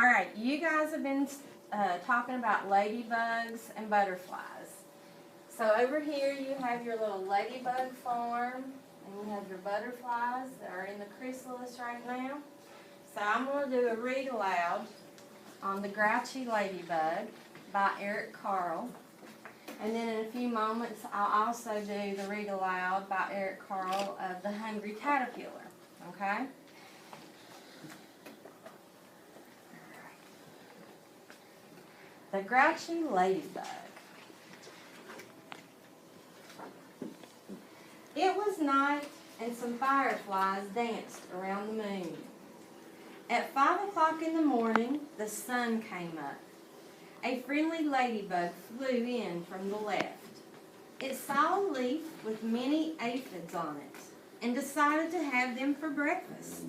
All right, you guys have been talking about ladybugs and butterflies. So over here you have your little ladybug farm, and you have your butterflies that are in the chrysalis right now. So I'm going to do a read aloud on The Grouchy Ladybug by Eric Carle. And then in a few moments I'll also do the read aloud by Eric Carle of The Hungry Caterpillar. Okay? The Grouchy Ladybug. It was night, and some fireflies danced around the moon. At 5 o'clock in the morning, the sun came up. A friendly ladybug flew in from the left. It saw a leaf with many aphids on it, and decided to have them for breakfast.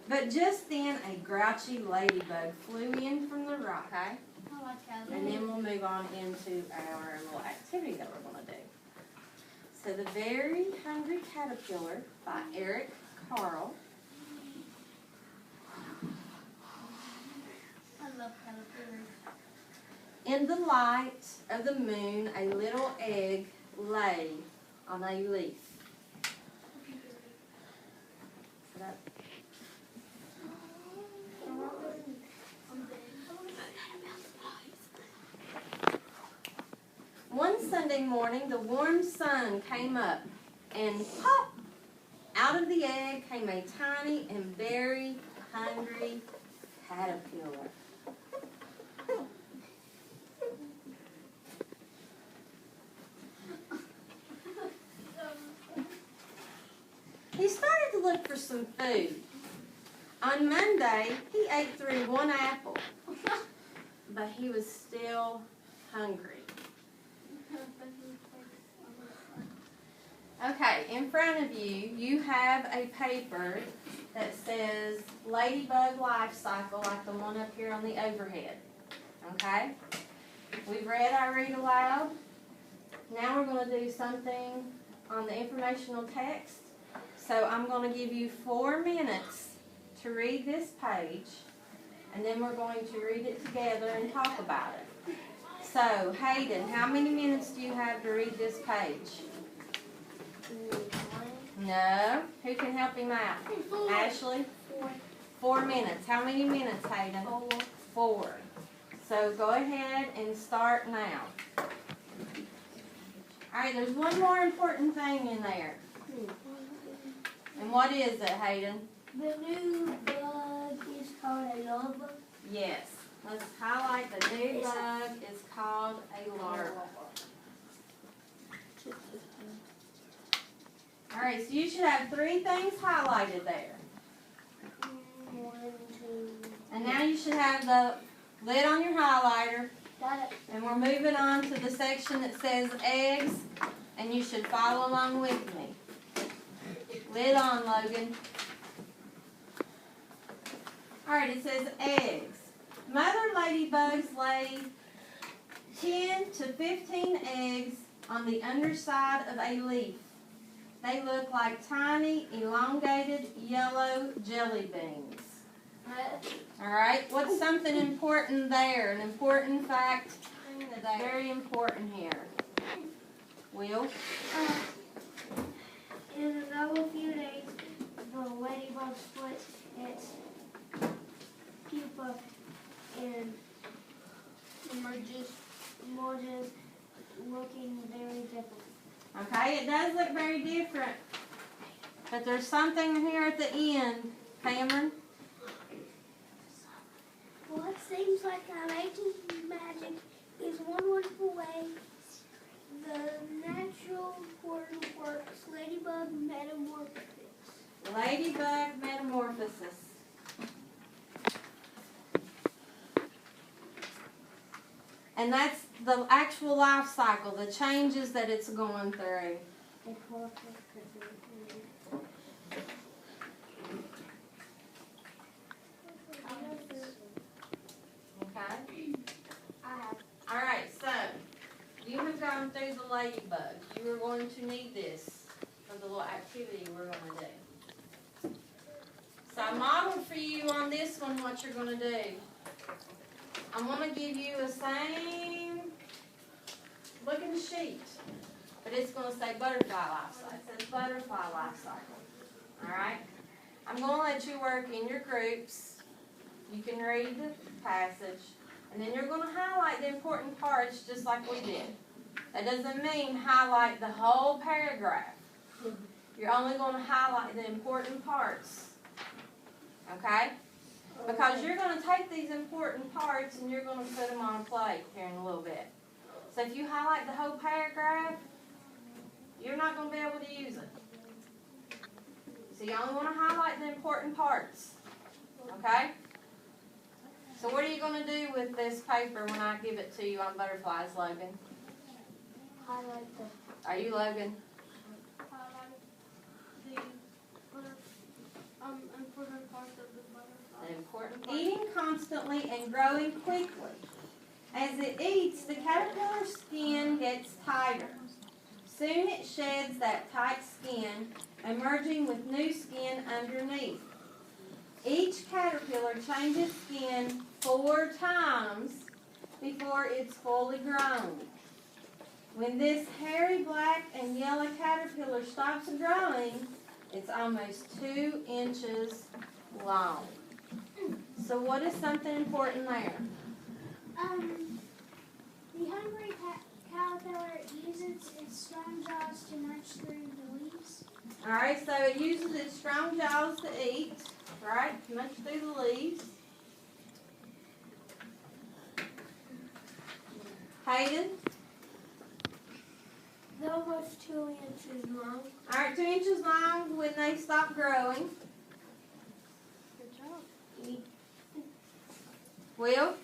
But just then, a grouchy ladybug flew in from the right. Okay? And then we'll move on into our little activity that we're going to do. So, The Very Hungry Caterpillar by Eric Carle. I love caterpillars. In the light of the moon, a little egg lay on a leaf. One Sunday morning, the warm sun came up, and pop! Out of the egg came a tiny and very hungry caterpillar. He started to look for some food. On Monday, he ate through one apple, but he was still hungry. Okay, in front of you, you have a paper that says Ladybug Life Cycle, like the one up here on the overhead. Okay? We've read our read aloud. Now we're going to do something on the informational text. So I'm going to give you 4 minutes to read this page, and then we're going to read it together and talk about it. So, Hayden, how many minutes do you have to read this page? No. Who can help him out? Ashley? 4 minutes. How many minutes, Hayden? 4. So go ahead and start now. Alright, there's one more important thing in there. And what is it, Hayden? The new bug is called a larva. Yes. Let's highlight the new bug is called a larva. Alright, so you should have 3 things highlighted there. 1, 2. And now you should have the lid on your highlighter. Got it. And we're moving on to the section that says eggs. And you should follow along with me. Lid on, Logan. Alright, it says eggs. Mother ladybugs lay 10 to 15 eggs on the underside of a leaf. They look like tiny, elongated, yellow jelly beans. Alright, what's something important there? An important fact that's very important here. Will? In another few days, the ladybug splits its pupa and emerges looking very different. Okay, it does look very different. But there's something here at the end. Cameron? What seems like amazing magic is one wonderful way the natural world works. Ladybug metamorphosis. Ladybug metamorphosis. And that's the actual life cycle, the changes that it's going through. Okay? Alright, so you have gone through the ladybug. You are going to need this for the little activity we're going to do. So model for you on this one what you're going to do. I'm going to give you the same looking sheet, but it's going to say butterfly life cycle. It says butterfly life cycle. Alright? I'm going to let you work in your groups. You can read the passage, and then you're going to highlight the important parts just like we did. That doesn't mean highlight the whole paragraph. You're only going to highlight the important parts. Okay? Because you're going to take these important parts and you're going to put them on a plate here in a little bit. So if you highlight the whole paragraph, you're not going to be able to use it. So you only want to highlight the important parts. Okay? So what are you going to do with this paper when I give it to you on butterflies, Logan? Highlight the. Are you Logan? Important parts of the butterfly. The important part. Eating constantly and growing quickly. As it eats, the caterpillar skin gets tighter. Soon it sheds that tight skin, emerging with new skin underneath. Each caterpillar changes skin 4 times before it's fully grown. When this hairy black and yellow caterpillar stops growing, it's almost 2 inches long. So what is something important there? The hungry caterpillar uses its strong jaws to munch through the leaves. Alright, so it uses its strong jaws to eat, right? Munch through the leaves. Hayden? They're almost 2 inches long. Alright, 2 inches long when they stop growing. Good job. Will?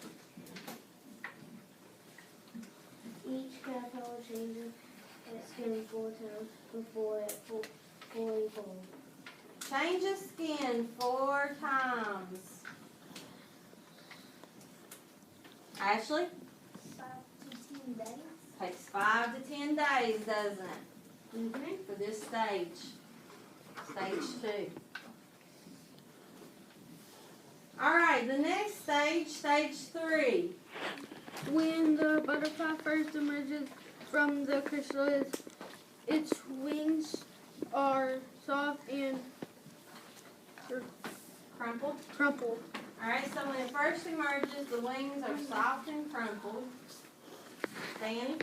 Each caterpillar changes its skin 4 times before it fully forms. Changes skin 4 times. Ashley? 5 to 10 days. Takes 5 to 10 days, doesn't it? Mm-hmm. For this stage. Stage 2. Alright, the next stage, stage 3. When the butterfly first emerges from the chrysalis, its wings are soft and Crumpled. crumpled. Alright, so when it first emerges, the wings are soft and crumpled. Danny?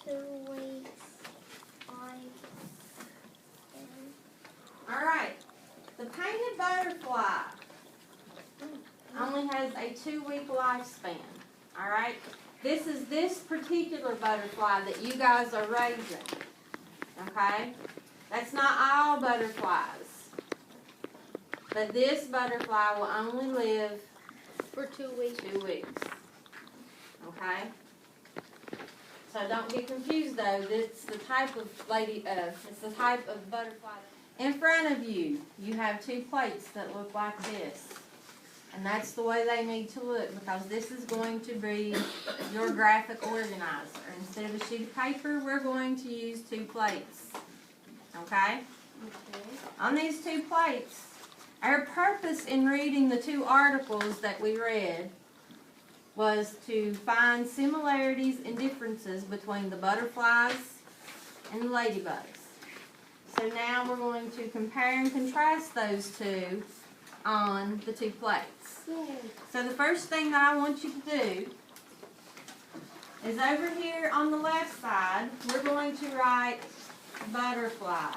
The wings Alright, the painted butterfly only has a 2-week lifespan. Alright? This is this particular butterfly that you guys are raising. Okay? That's not all butterflies. But this butterfly will only live For 2 weeks. 2 weeks. Okay? So don't get confused though. It's the type of it's the type of butterfly. In front of you, you have 2 plates that look like this. And that's the way they need to look because this is going to be your graphic organizer. Instead of a sheet of paper, we're going to use 2 plates. Okay? On these 2 plates, our purpose in reading the 2 articles that we read was to find similarities and differences between the butterflies and the ladybugs. So now we're going to compare and contrast those 2 on the 2 plates. So the first thing that I want you to do is over here on the left side, we're going to write butterflies.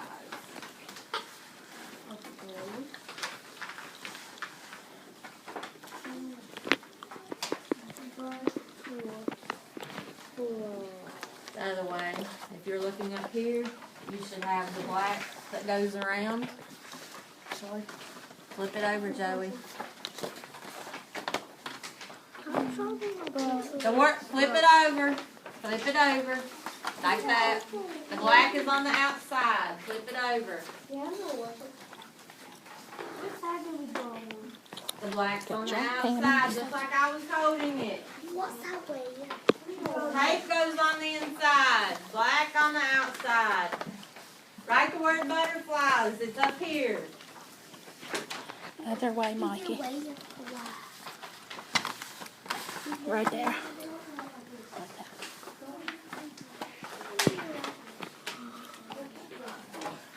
The other way, if you're looking up here, you should have the black that goes around. Flip it over, Joey. Flip it over. Flip it over. Like that. The black is on the outside. Flip it over. Yeah, I know what. What side do we go on? The black's on the outside, just like I was holding it. What side way? Tape goes on the inside. Black on the outside. Write the word butterflies. It's up here. Other way, Mikey. Right there. Like that.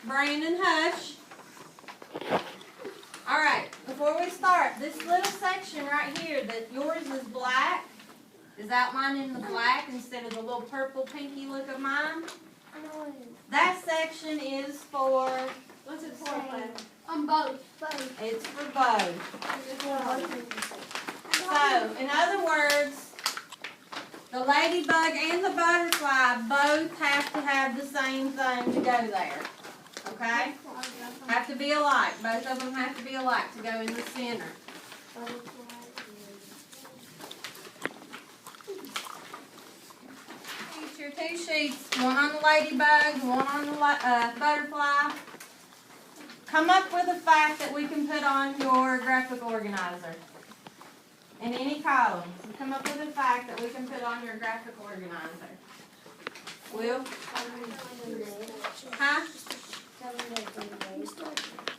Brandon, hush. All right, before we start, this little section right here, that yours is black, is outlined in the black instead of the little purple pinky look of mine. That section is for, what's it for? Both. It's for both. So, in other words, the ladybug and the butterfly both have to have the same thing to go there. Okay? Have to be alike. Both of them have to be alike to go in the center. Get your two sheets, one on the ladybug, one on the butterfly. Come up with a fact that we can put on your graphic organizer. In any column. Come up with a fact that we can put on your graphic organizer. Will? Huh?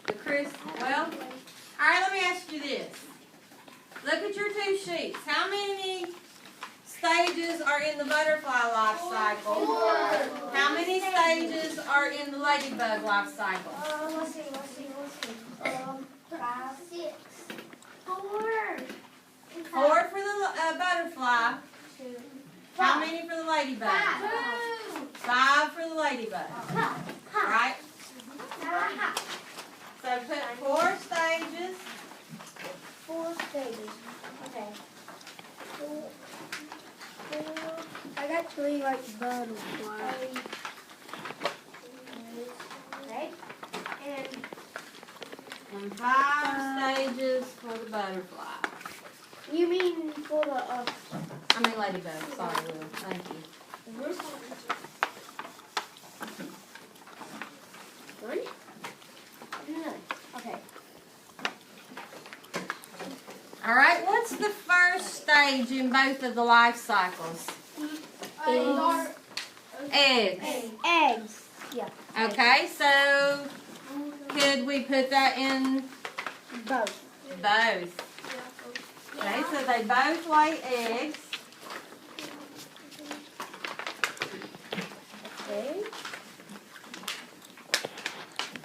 The Chris? Well, alright, let me ask you this. Look at your two sheets. How many stages are in the butterfly life cycle? How many stages are in the ladybug life cycle? Let's see. 5, 6, 4. 4 for the butterfly. 2. How many for the ladybug? 5 for the ladybug. Right? So put 4 stages. 4 stages. Okay. 4. I got 3 like butterflies. Okay. And 5 stages for the butterfly. You mean for the I mean ladybug. Sorry, Will. Thank you. One? No. Okay. All right. What's the first stage in both of the life cycles? Eggs. Eggs. Yeah. Okay. So could we put that in Both. both? Okay. So they both lay eggs. Okay.